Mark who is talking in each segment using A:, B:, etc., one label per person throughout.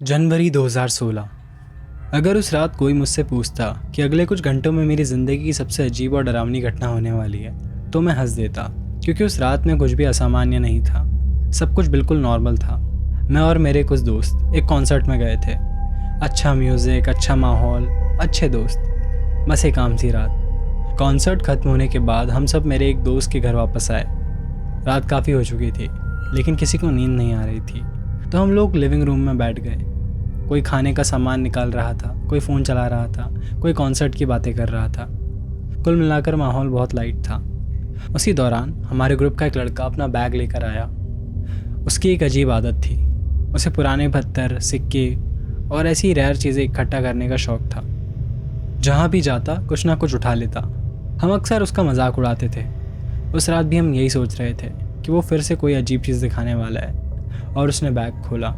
A: जनवरी 2016। अगर उस रात कोई मुझसे पूछता कि अगले कुछ घंटों में मेरी ज़िंदगी की सबसे अजीब और डरावनी घटना होने वाली है तो मैं हंस देता, क्योंकि उस रात में कुछ भी असामान्य नहीं था। सब कुछ बिल्कुल नॉर्मल था। मैं और मेरे कुछ दोस्त एक कॉन्सर्ट में गए थे। अच्छा म्यूज़िक, अच्छा माहौल, अच्छे दोस्त, बस एक आम सी रात। कॉन्सर्ट ख़त्म होने के बाद हम सब मेरे एक दोस्त के घर वापस आए। रात काफ़ी हो चुकी थी, लेकिन किसी को नींद नहीं आ रही थी, तो हम लोग लिविंग रूम में बैठ गए। कोई खाने का सामान निकाल रहा था, कोई फ़ोन चला रहा था, कोई कॉन्सर्ट की बातें कर रहा था। कुल मिलाकर माहौल बहुत लाइट था। उसी दौरान हमारे ग्रुप का एक लड़का अपना बैग लेकर आया। उसकी एक अजीब आदत थी। उसे पुराने पत्थर, सिक्के और ऐसी रेयर चीज़ें इकट्ठा करने का शौक़ था। जहाँ भी जाता कुछ ना कुछ उठा लेता। हम अक्सर उसका मजाक उड़ाते थे। उस रात भी हम यही सोच रहे थे कि वो फिर से कोई अजीब चीज़ दिखाने वाला है। और उसने बैग खोला।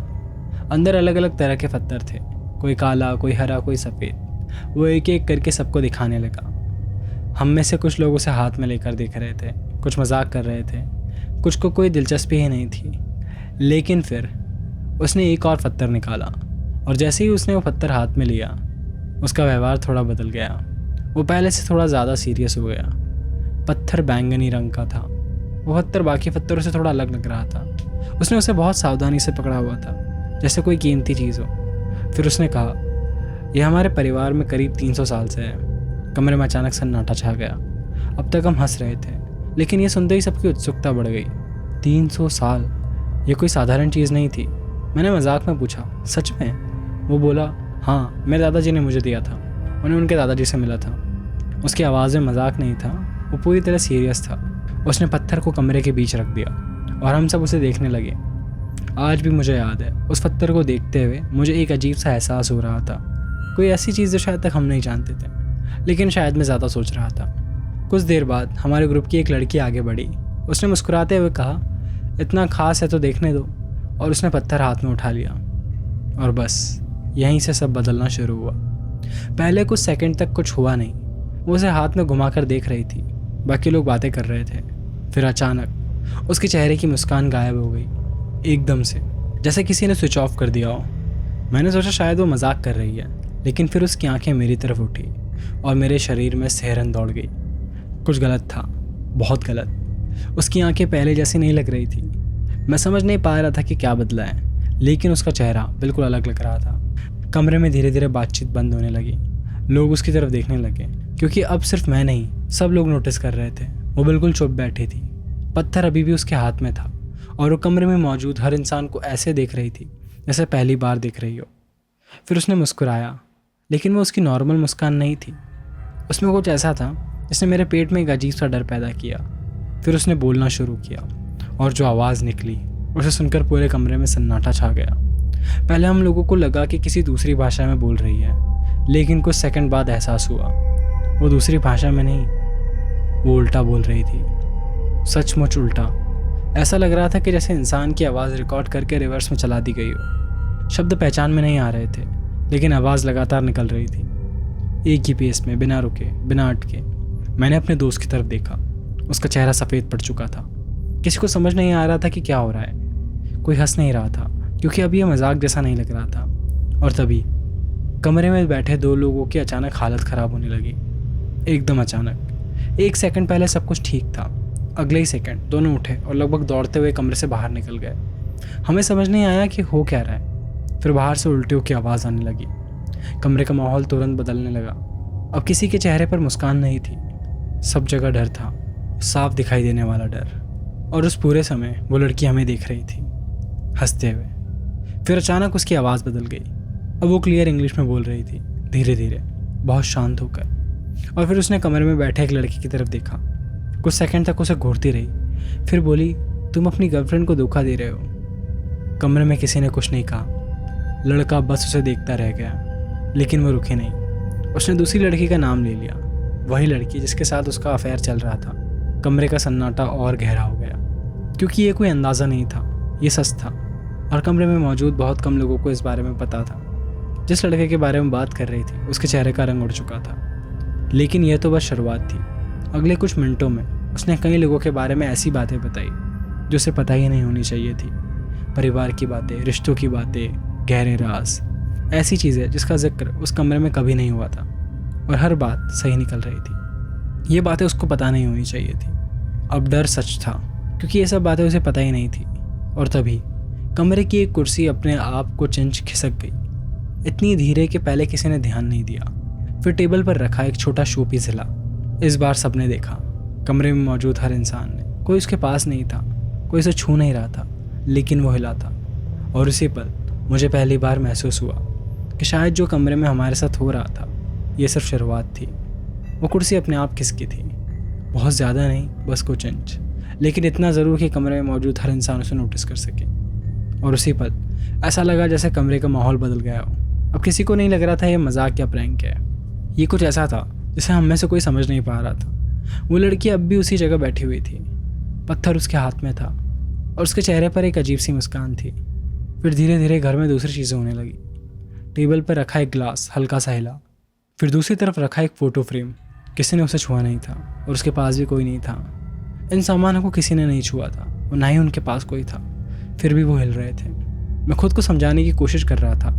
A: अंदर अलग अलग तरह के पत्थर थे, कोई काला, कोई हरा, कोई सफ़ेद। वो एक एक करके सबको दिखाने लगा। हम में से कुछ लोग उसे हाथ में लेकर देख रहे थे, कुछ मजाक कर रहे थे, कुछ को कोई दिलचस्पी ही नहीं थी। लेकिन फिर उसने एक और पत्थर निकाला, और जैसे ही उसने वो पत्थर हाथ में लिया, उसका व्यवहार थोड़ा बदल गया। वो पहले से थोड़ा ज़्यादा सीरियस हो गया। पत्थर बैंगनी रंग का था। वो पत्थर बाकी पत्थरों से थोड़ा अलग लग रहा था। उसने उसे बहुत सावधानी से पकड़ा हुआ था, जैसे कोई कीमती चीज़ हो। फिर उसने कहा, यह हमारे परिवार में करीब 300 साल से है। कमरे में अचानक सन्नाटा छा गया। अब तक हम हंस रहे थे, लेकिन यह सुनते ही सबकी उत्सुकता बढ़ गई। 300 साल, ये कोई साधारण चीज़ नहीं थी। मैंने मजाक में पूछा, सच में? वो बोला, हाँ, मेरे दादाजी ने मुझे दिया था। उन्हें उनके दादाजी से मिला था। उसकी आवाज़ में मजाक नहीं था, वो पूरी तरह सीरियस था। उसने पत्थर को कमरे के बीच रख दिया और हम सब उसे देखने लगे। आज भी मुझे याद है, उस पत्थर को देखते हुए मुझे एक अजीब सा एहसास हो रहा था। कोई ऐसी चीज़ जो शायद तक हम नहीं जानते थे, लेकिन शायद मैं ज़्यादा सोच रहा था। कुछ देर बाद हमारे ग्रुप की एक लड़की आगे बढ़ी। उसने मुस्कुराते हुए कहा, इतना खास है तो देखने दो। और उसने पत्थर हाथ में उठा लिया, और बस यहीं से सब बदलना शुरू हुआ। पहले कुछ सेकंड तक कुछ हुआ नहीं। वो उसे हाथ में घुमाकर देख रही थी। बाकी लोग बातें कर रहे थे। फिर अचानक उसके चेहरे की मुस्कान गायब हो गई, एकदम से, जैसे किसी ने स्विच ऑफ कर दिया हो। मैंने सोचा शायद वो मजाक कर रही है, लेकिन फिर उसकी आंखें मेरी तरफ उठी और मेरे शरीर में सिहरन दौड़ गई। कुछ गलत था, बहुत गलत। उसकी आंखें पहले जैसी नहीं लग रही थी। मैं समझ नहीं पा रहा था कि क्या बदला है, लेकिन उसका चेहरा बिल्कुल अलग लग रहा था। कमरे में धीरे धीरे बातचीत बंद होने लगी। लोग उसकी तरफ देखने लगे, क्योंकि अब सिर्फ मैं नहीं, सब लोग नोटिस कर रहे थे। वो बिल्कुल चुप बैठी थी। पत्थर अभी भी उसके हाथ में था, और वो कमरे में मौजूद हर इंसान को ऐसे देख रही थी जैसे पहली बार देख रही हो। फिर उसने मुस्कुराया, लेकिन वो उसकी नॉर्मल मुस्कान नहीं थी। उसमें कुछ ऐसा था जिसने मेरे पेट में एक अजीब सा डर पैदा किया। फिर उसने बोलना शुरू किया, और जो आवाज़ निकली उसे सुनकर पूरे कमरे में सन्नाटा छा गया। पहले हम लोगों को लगा कि किसी दूसरी भाषा में बोल रही है, लेकिन कुछ सेकंड बाद एहसास हुआ वो दूसरी भाषा में नहीं, वो उल्टा बोल रही थी। सचमुच उल्टा। ऐसा लग रहा था कि जैसे इंसान की आवाज़ रिकॉर्ड करके रिवर्स में चला दी गई हो। शब्द पहचान में नहीं आ रहे थे, लेकिन आवाज़ लगातार निकल रही थी, एक ही पेस में, बिना रुके, बिना अटके। मैंने अपने दोस्त की तरफ देखा। उसका चेहरा सफ़ेद पड़ चुका था। किसी को समझ नहीं आ रहा था कि क्या हो रहा है। कोई हंस नहीं रहा था, क्योंकि अभी यह मजाक जैसा नहीं लग रहा था। और तभी कमरे में बैठे दो लोगों की अचानक हालत ख़राब होने लगी, एकदम अचानक। एक सेकंड पहले सब कुछ ठीक था, अगले ही सेकंड दोनों उठे और लगभग दौड़ते हुए कमरे से बाहर निकल गए। हमें समझ नहीं आया कि हो क्या रहा है। फिर बाहर से उल्टियों की आवाज़ आने लगी। कमरे का माहौल तुरंत बदलने लगा। अब किसी के चेहरे पर मुस्कान नहीं थी, सब जगह डर था, साफ दिखाई देने वाला डर। और उस पूरे समय वो लड़की हमें देख रही थी, हंसते हुए। फिर अचानक उसकी आवाज़ बदल गई। अब वो क्लियर इंग्लिश में बोल रही थी, धीरे धीरे, बहुत शांत होकर। और फिर उसने कमरे में बैठे एक लड़की की तरफ देखा। कुछ सेकंड तक उसे घूरती रही, फिर बोली, तुम अपनी गर्लफ्रेंड को धोखा दे रहे हो। कमरे में किसी ने कुछ नहीं कहा। लड़का बस उसे देखता रह गया, लेकिन वो रुके नहीं। उसने दूसरी लड़की का नाम ले लिया, वही लड़की जिसके साथ उसका अफेयर चल रहा था। कमरे का सन्नाटा और गहरा हो गया, क्योंकि ये कोई अंदाज़ा नहीं था, ये सच था। और कमरे में मौजूद बहुत कम लोगों को इस बारे में पता था। जिस लड़के के बारे में बात कर रही थी उसके चेहरे का रंग उड़ चुका था। लेकिन यह तो बस शुरुआत थी। अगले कुछ मिनटों में उसने कई लोगों के बारे में ऐसी बातें बताई जो उसे पता ही नहीं होनी चाहिए थी। परिवार की बातें, रिश्तों की बातें, गहरे राज, ऐसी चीज़ें जिसका जिक्र उस कमरे में कभी नहीं हुआ था और हर बात सही निकल रही थी। ये बातें उसको पता नहीं होनी चाहिए थी। अब डर सच था क्योंकि ये सब बातें उसे पता ही नहीं थी। और तभी कमरे की एक कुर्सी अपने आप को चिंच खिसक गई, इतनी धीरे कि पहले किसी ने ध्यान नहीं दिया। फिर टेबल पर रखा एक छोटा शोपीस हिला। इस बार सबने देखा, कमरे में मौजूद हर इंसान ने। कोई उसके पास नहीं था, कोई उसे छू नहीं रहा था, लेकिन वो हिला था। और उसी पल मुझे पहली बार महसूस हुआ कि शायद जो कमरे में हमारे साथ हो रहा था ये सिर्फ शुरुआत थी। वो कुर्सी अपने आप खिसकी थी, बहुत ज़्यादा नहीं, बस कुछ इंच, लेकिन इतना ज़रूर कि कमरे में मौजूद हर इंसान उसे नोटिस कर सके। और उसी पल ऐसा लगा जैसे कमरे का माहौल बदल गया हो। अब किसी को नहीं लग रहा था ये मजाक या प्रैंक है, ये कुछ ऐसा था जिसे हम में से कोई समझ नहीं पा रहा था। वो लड़की अब भी उसी जगह बैठी हुई थी, पत्थर उसके हाथ में था और उसके चेहरे पर एक अजीब सी मुस्कान थी। फिर धीरे धीरे घर में दूसरी चीज़ें होने लगी। टेबल पर रखा एक ग्लास हल्का सा हिला, फिर दूसरी तरफ रखा एक फ़ोटो फ्रेम। किसी ने उसे छुआ नहीं था और उसके पास भी कोई नहीं था। इन सामानों को किसी ने नहीं छुआ था और ना ही उनके पास कोई था, फिर भी वो हिल रहे थे। मैं खुद को समझाने की कोशिश कर रहा था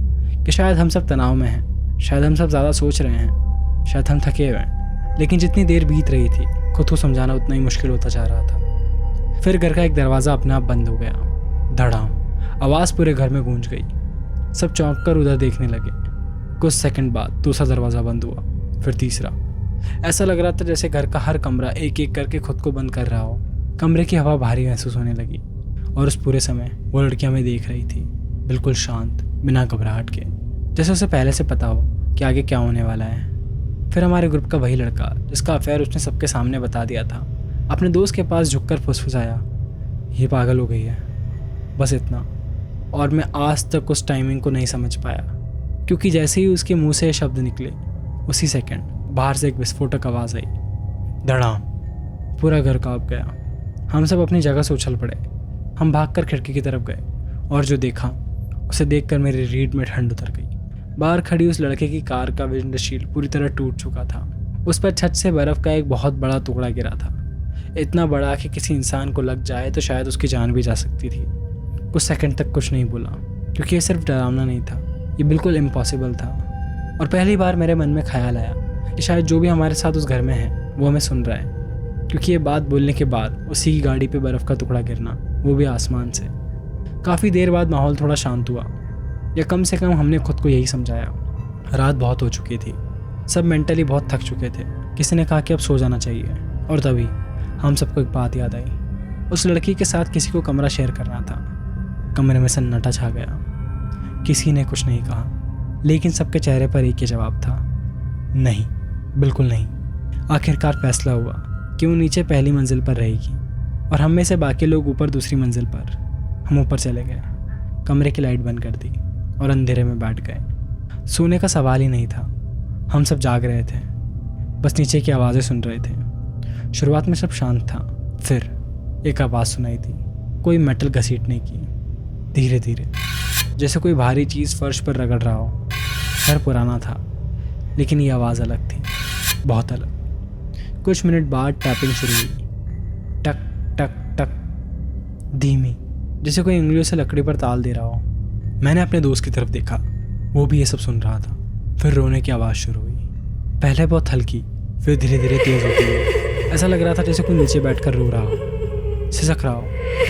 A: कि शायद हम सब तनाव में हैं, शायद हम सब ज़्यादा सोच रहे हैं, शायद हम थके हुए हैं। लेकिन जितनी देर बीत रही थी खुद को समझाना उतना ही मुश्किल होता जा रहा था। फिर घर का एक दरवाज़ा अपने आप बंद हो गया। धड़ाम, आवाज़ पूरे घर में गूंज गई। सब चौंक कर उधर देखने लगे। कुछ सेकंड बाद दूसरा दरवाज़ा बंद हुआ, फिर तीसरा। ऐसा लग रहा था जैसे घर का हर कमरा एक एक करके खुद को बंद कर रहा हो। कमरे की हवा भारी महसूस होने लगी और उस पूरे समय वो लड़की हमें देख रही थी, बिल्कुल शांत, बिना घबराहट के, जैसे उसे पहले से पता हो कि आगे क्या होने वाला है। फिर हमारे ग्रुप का वही लड़का जिसका अफेयर उसने सबके सामने बता दिया था, अपने दोस्त के पास झुककर फुसफुसाया, ये पागल हो गई है। बस इतना। और मैं आज तक उस टाइमिंग को नहीं समझ पाया, क्योंकि जैसे ही उसके मुंह से ये शब्द निकले उसी सेकंड बाहर से एक विस्फोटक आवाज़ आई। धड़ाम, पूरा घर कांप गया। हम सब अपनी जगह से उछल पड़े। हम भागकर खिड़की की तरफ गए और जो देखा उसे देखकर मेरी रीढ़ में ठंड उतर गई। बाहर खड़ी उस लड़के की कार का विंडशील्ड पूरी तरह टूट चुका था। उस पर छत से बर्फ़ का एक बहुत बड़ा टुकड़ा गिरा था, इतना बड़ा कि किसी इंसान को लग जाए तो शायद उसकी जान भी जा सकती थी। कुछ सेकंड तक कुछ नहीं बोला, क्योंकि ये सिर्फ डरावना नहीं था, ये बिल्कुल इम्पॉसिबल था। और पहली बार मेरे मन में ख्याल आया कि शायद जो भी हमारे साथ उस घर में है वो हमें सुन रहा है, क्योंकि ये बात बोलने के बाद उसी की गाड़ी पे बर्फ़ का टुकड़ा गिरना, वो भी आसमान से। काफ़ी देर बाद माहौल थोड़ा शांत हुआ, या कम से कम हमने खुद को यही समझाया। रात बहुत हो चुकी थी, सब मेंटली बहुत थक चुके थे। किसी ने कहा कि अब सो जाना चाहिए, और तभी हम सबको एक बात याद आई। उस लड़की के साथ किसी को कमरा शेयर करना था। कमरे में सन्नाटा छा गया। किसी ने कुछ नहीं कहा, लेकिन सबके चेहरे पर एक ही जवाब था, नहीं, बिल्कुल नहीं। आखिरकार फैसला हुआ कि वो नीचे पहली मंजिल पर रहेगी और हम में से बाकी लोग ऊपर दूसरी मंजिल पर। हम ऊपर चले गए, कमरे की लाइट बंद कर दी और अंधेरे में बैठ गए। सोने का सवाल ही नहीं था, हम सब जाग रहे थे, बस नीचे की आवाज़ें सुन रहे थे। शुरुआत में सब शांत था, फिर एक आवाज़ सुनाई दी, कोई मेटल घसीटने की, धीरे धीरे, जैसे कोई भारी चीज़ फर्श पर रगड़ रहा हो। घर पुराना था, लेकिन ये आवाज़ अलग थी, बहुत अलग। कुछ मिनट बाद टैपिंग शुरू हुई, टक टक टक, धीमी, जैसे कोई उंगलियों से लकड़ी पर ताल दे रहा हो। मैंने अपने दोस्त की तरफ देखा, वो भी ये सब सुन रहा था। फिर रोने की आवाज़ शुरू हुई, पहले बहुत हल्की, फिर धीरे धीरे तेज़ होती गई। ऐसा लग रहा था जैसे कोई नीचे बैठकर रो रहा हो, सिसक रहा हो,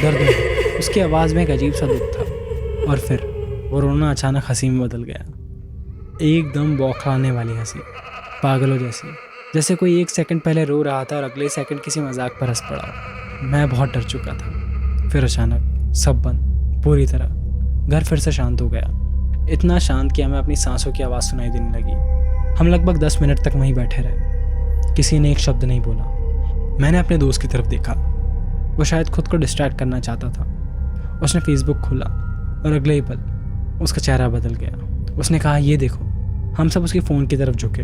A: दर्द में। उसकी आवाज़ में एक अजीब सा दुख था। और फिर वो रोना अचानक हंसी में बदल गया, एकदम बौखलाने वाली हंसी, पागलों जैसी, जैसे कोई एक सेकंड पहले रो रहा था और अगले सेकंड किसी मजाक पर हंस पड़ा। मैं बहुत डर चुका था। फिर अचानक सब बंद, पूरी तरह। घर फिर से शांत हो गया, इतना शांत कि हमें अपनी सांसों की आवाज़ सुनाई देने लगी। हम लगभग 10 मिनट तक वहीं बैठे रहे, किसी ने एक शब्द नहीं बोला। मैंने अपने दोस्त की तरफ देखा, वो शायद खुद को डिस्ट्रैक्ट करना चाहता था। उसने फेसबुक खोला और अगले ही पल उसका चेहरा बदल गया। उसने कहा, ये देखो। हम सब उसके फ़ोन की तरफ झुके।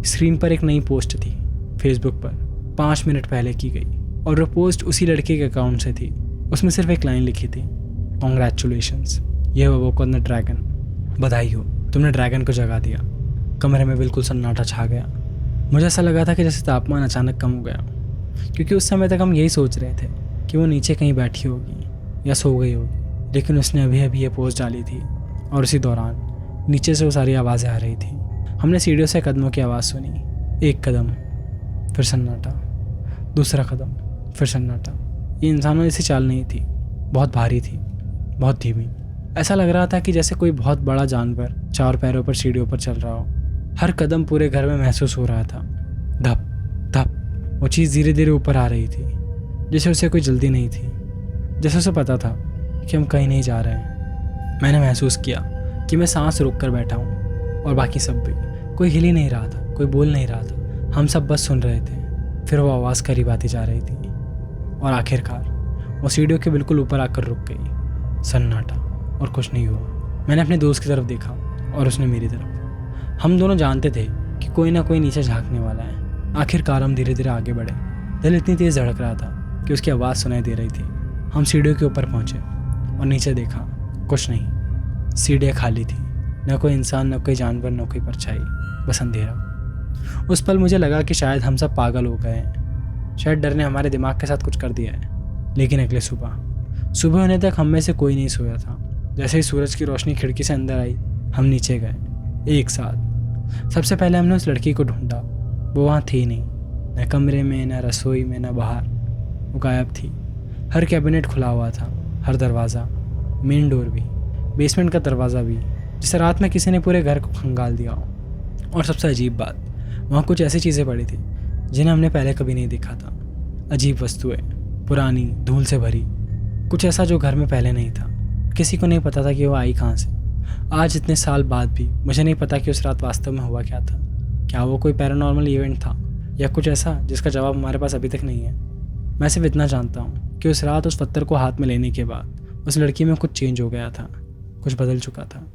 A: स्क्रीन पर एक नई पोस्ट थी, फेसबुक पर 5 मिनट पहले की गई, और वो पोस्ट उसी लड़के के अकाउंट से थी। उसमें सिर्फ एक लाइन लिखी थी, कॉन्ग्रेचुलेशंस, ये वो द ड्रैगन, बधाई हो, तुमने ड्रैगन को जगा दिया। कमरे में बिल्कुल सन्नाटा छा गया। मुझे ऐसा लगा था कि जैसे तापमान अचानक कम हो गया, क्योंकि उस समय तक हम यही सोच रहे थे कि वो नीचे कहीं बैठी होगी या सो गई होगी। लेकिन उसने अभी अभी ये पोस्ट डाली थी और उसी दौरान नीचे से वो सारी आवाज़ें आ रही थी। हमने सीढ़ियों से कदमों की आवाज़ सुनी। एक कदम, फिर सन्नाटा, दूसरा कदम, फिर सन्नाटा। ये इंसानों जैसी चाल नहीं थी, बहुत भारी थी, बहुत धीमी। ऐसा लग रहा था कि जैसे कोई बहुत बड़ा जानवर 4 पैरों पर सीढ़ियों पर चल रहा हो। हर कदम पूरे घर में महसूस हो रहा था। धप धप। वो चीज़ धीरे धीरे ऊपर आ रही थी, जैसे उसे कोई जल्दी नहीं थी, जैसे उसे पता था कि हम कहीं नहीं जा रहे हैं। मैंने महसूस किया कि मैं सांस रोक कर बैठा हूँ और बाकी सब भी। कोई हिल ही नहीं रहा था, कोई बोल नहीं रहा था। हम सब बस सुन रहे थे। फिर वो आवाज़ करीब आती जा रही थी और आखिरकार वो सीढ़ियों के बिल्कुल ऊपर आकर रुक गई। सन्नाटा और कुछ नहीं हुआ। मैंने अपने दोस्त की तरफ देखा और उसने मेरी तरफ। हम दोनों जानते थे कि कोई ना कोई नीचे झांकने वाला है। आखिरकार हम धीरे धीरे आगे बढ़े। दिल इतनी तेज़ धड़क रहा था कि उसकी आवाज़ सुनाई दे रही थी। हम सीढ़ियों के ऊपर पहुँचे और नीचे देखा, कुछ नहीं। सीढ़ियाँ खाली थी, न कोई इंसान, न कोई जानवर, न कोई परछाई, बस अंधेरा। उस पल मुझे लगा कि शायद हम सब पागल हो गए हैं, शायद डर ने हमारे दिमाग के साथ कुछ कर दिया है। लेकिन अगले सुबह होने तक हम में से कोई नहीं सोया था। जैसे ही सूरज की रोशनी खिड़की से अंदर आई, हम नीचे गए एक साथ। सबसे पहले हमने उस लड़की को ढूंढा। वो वहाँ थी नहीं, न कमरे में, न रसोई में, न बाहर। वो गायब थी। हर कैबिनेट खुला हुआ था, हर दरवाज़ा, मेन डोर भी, बेसमेंट का दरवाज़ा भी, जिसे रात में किसी ने पूरे घर को खंगाल दिया हो। और सबसे अजीब बात, वहाँ कुछ ऐसी चीज़ें पड़ी थी जिन्हें हमने पहले कभी नहीं देखा था। अजीब वस्तुएं, पुरानी, धूल से भरी, कुछ ऐसा जो घर में पहले नहीं था। किसी को नहीं पता था कि वो आई कहाँ से। आज इतने साल बाद भी मुझे नहीं पता कि उस रात वास्तव में हुआ क्या था। क्या वो कोई पैरानॉर्मल इवेंट था या कुछ ऐसा जिसका जवाब हमारे पास अभी तक नहीं है। मैं सिर्फ इतना जानता हूँ कि उस रात उस पत्थर को हाथ में लेने के बाद उस लड़की में कुछ चेंज हो गया था, कुछ बदल चुका था।